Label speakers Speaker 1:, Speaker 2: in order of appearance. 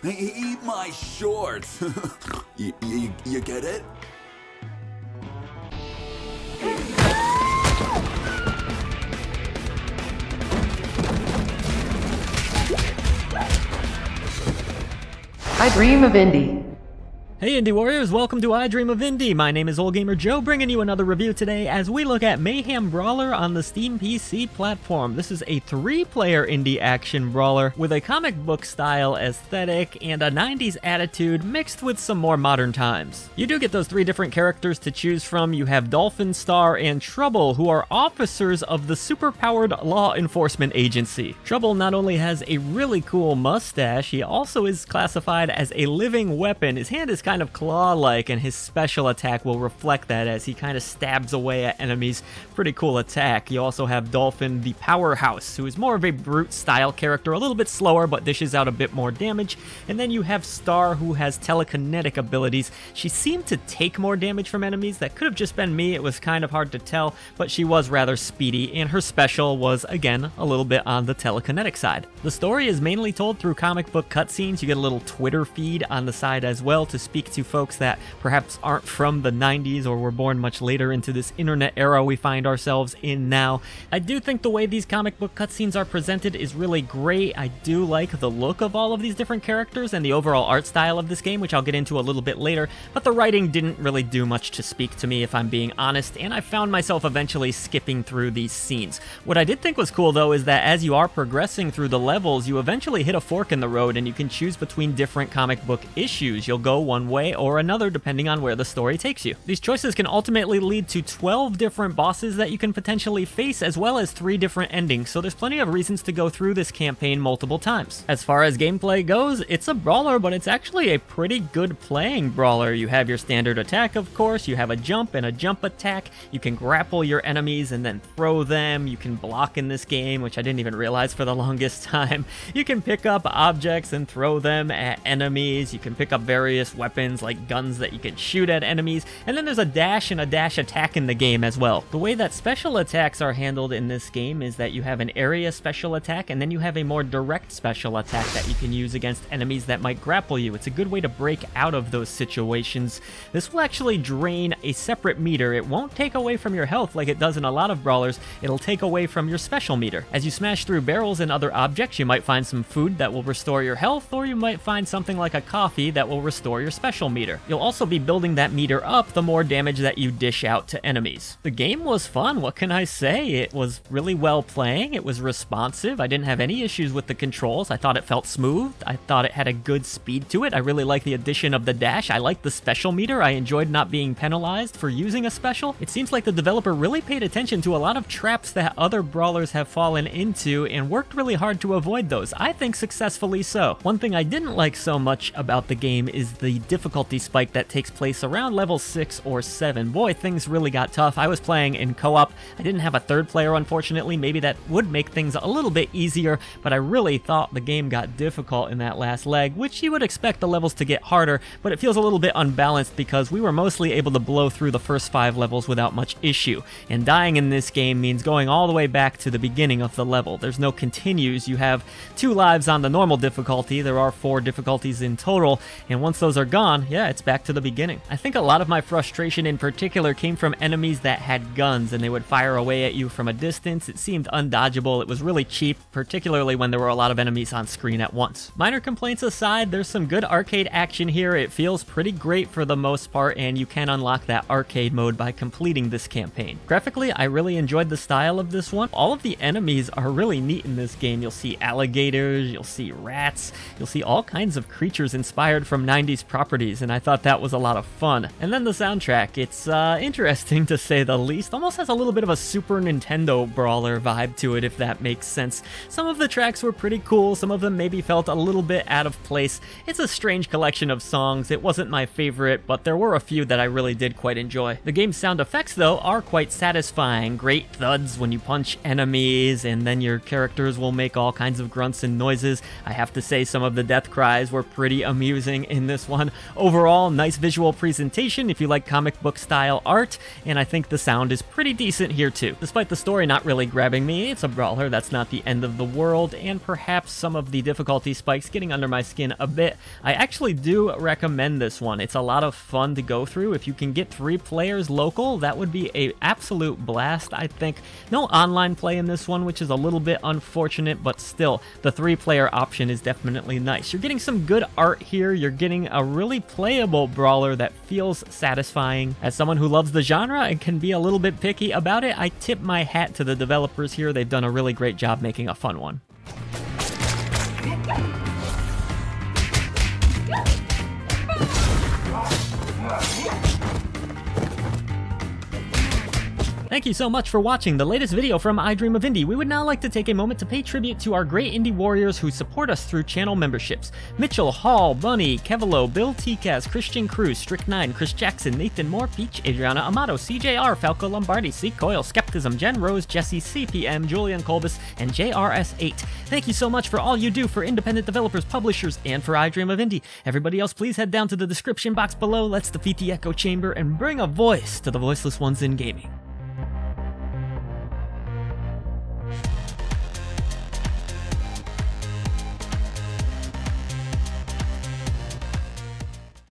Speaker 1: Eat my shorts. You get it?
Speaker 2: I dream of indie.
Speaker 3: Hey Indie Warriors, welcome to I Dream of Indie. My name is Ole Gamer Joe, bringing you another review today as we look at Mayhem Brawler on the Steam PC platform. This is a 3-player indie action brawler with a comic book style aesthetic and a 90s attitude mixed with some more modern times. You do get those 3 different characters to choose from. You have Dolphin, Star, and Trouble, who are officers of the superpowered law enforcement agency. Trouble not only has a really cool mustache, he also is classified as a living weapon. His hand is kind of claw-like, and his special attack will reflect that as he kind of stabs away at enemies. Pretty cool attack. You also have Dolphin, the powerhouse, who is more of a brute-style character, a little bit slower, but dishes out a bit more damage. And then you have Star, who has telekinetic abilities. She seemed to take more damage from enemies. That could have just been me. It was kind of hard to tell, but she was rather speedy, and her special was, again, a little bit on the telekinetic side. The story is mainly told through comic book cutscenes. You get a little Twitter feed on the side as well to speak to folks that perhaps aren't from the 90s or were born much later into this internet era we find ourselves in now. I do think the way these comic book cutscenes are presented is really great. I do like the look of all of these different characters and the overall art style of this game, which I'll get into a little bit later, but the writing didn't really do much to speak to me, if I'm being honest, and I found myself eventually skipping through these scenes. What I did think was cool, though, is that as you are progressing through the levels, you eventually hit a fork in the road and you can choose between different comic book issues. You'll go one way or another depending on where the story takes you. These choices can ultimately lead to 12 different bosses that you can potentially face, as well as 3 different endings, so there's plenty of reasons to go through this campaign multiple times. As far as gameplay goes, it's a brawler, but it's actually a pretty good playing brawler. You have your standard attack, of course, you have a jump and a jump attack, you can grapple your enemies and then throw them, you can block in this game, which I didn't even realize for the longest time. You can pick up objects and throw them at enemies, you can pick up various weapons like guns that you can shoot at enemies, and then there's a dash and a dash attack in the game as well. The way that special attacks are handled in this game is that you have an area special attack, and then you have a more direct special attack that you can use against enemies that might grapple you. It's a good way to break out of those situations. This will actually drain a separate meter. It won't take away from your health like it does in a lot of brawlers. It'll take away from your special meter. As you smash through barrels and other objects, you might find some food that will restore your health, or you might find something like a coffee that will restore your special meter. You'll also be building that meter up the more damage that you dish out to enemies. The game was fun, what can I say? It was really well playing, it was responsive, I didn't have any issues with the controls, I thought it felt smooth, I thought it had a good speed to it, I really like the addition of the dash, I like the special meter, I enjoyed not being penalized for using a special. It seems like the developer really paid attention to a lot of traps that other brawlers have fallen into and worked really hard to avoid those, I think successfully so. One thing I didn't like so much about the game is the difficulty spike that takes place around level 6 or 7. Boy, things really got tough. I was playing in co-op. I didn't have a third player, unfortunately. Maybe that would make things a little bit easier, but I really thought the game got difficult in that last leg, which you would expect the levels to get harder, but it feels a little bit unbalanced because we were mostly able to blow through the first 5 levels without much issue, and dying in this game means going all the way back to the beginning of the level. There's no continues. You have 2 lives on the normal difficulty. There are 4 difficulties in total, and once those are gone, yeah, it's back to the beginning. I think a lot of my frustration in particular came from enemies that had guns and they would fire away at you from a distance. It seemed undodgeable. It was really cheap, particularly when there were a lot of enemies on screen at once. Minor complaints aside, there's some good arcade action here. It feels pretty great for the most part, and you can unlock that arcade mode by completing this campaign. Graphically, I really enjoyed the style of this one. All of the enemies are really neat in this game. You'll see alligators, you'll see rats, you'll see all kinds of creatures inspired from 90s properties, and I thought that was a lot of fun. And then the soundtrack, it's interesting to say the least. Almost has a little bit of a Super Nintendo brawler vibe to it, if that makes sense. Some of the tracks were pretty cool, some of them maybe felt a little bit out of place. It's a strange collection of songs. It wasn't my favorite, but there were a few that I really did quite enjoy. The game's sound effects, though, are quite satisfying. Great thuds when you punch enemies, and then your characters will make all kinds of grunts and noises. I have to say some of the death cries were pretty amusing in this one. overall, nice visual presentation if you like comic book style art, and I think the sound is pretty decent here too. Despite the story not really grabbing me, it's a brawler, that's not the end of the world, and perhaps some of the difficulty spikes getting under my skin a bit. I actually do recommend this one. It's a lot of fun to go through. If you can get 3 players local, that would be an absolute blast, I think. No online play in this one, which is a little bit unfortunate, but still, the 3-player option is definitely nice. You're getting some good art here. You're getting a really playable brawler that feels satisfying. As someone who loves the genre and can be a little bit picky about it, I tip my hat to the developers here. They've done a really great job making a fun one. Thank you so much for watching the latest video from I Dream of Indie. We would now like to take a moment to pay tribute to our great indie warriors who support us through channel memberships. Mitchell, Hall, Bunny, Kevalo, Bill TCAS, Christian Cruz, Strick9, Chris Jackson, Nathan Moore, Peach, Adriana Amato, CJR, Falco Lombardi, C. Coyle, Skepticism, Jen Rose, Jesse CPM, Julian Colbus, and JRS8. Thank you so much for all you do for independent developers, publishers, and for I Dream of Indie. Everybody else, please head down to the description box below. Let's defeat the echo chamber and bring a voice to the voiceless ones in gaming.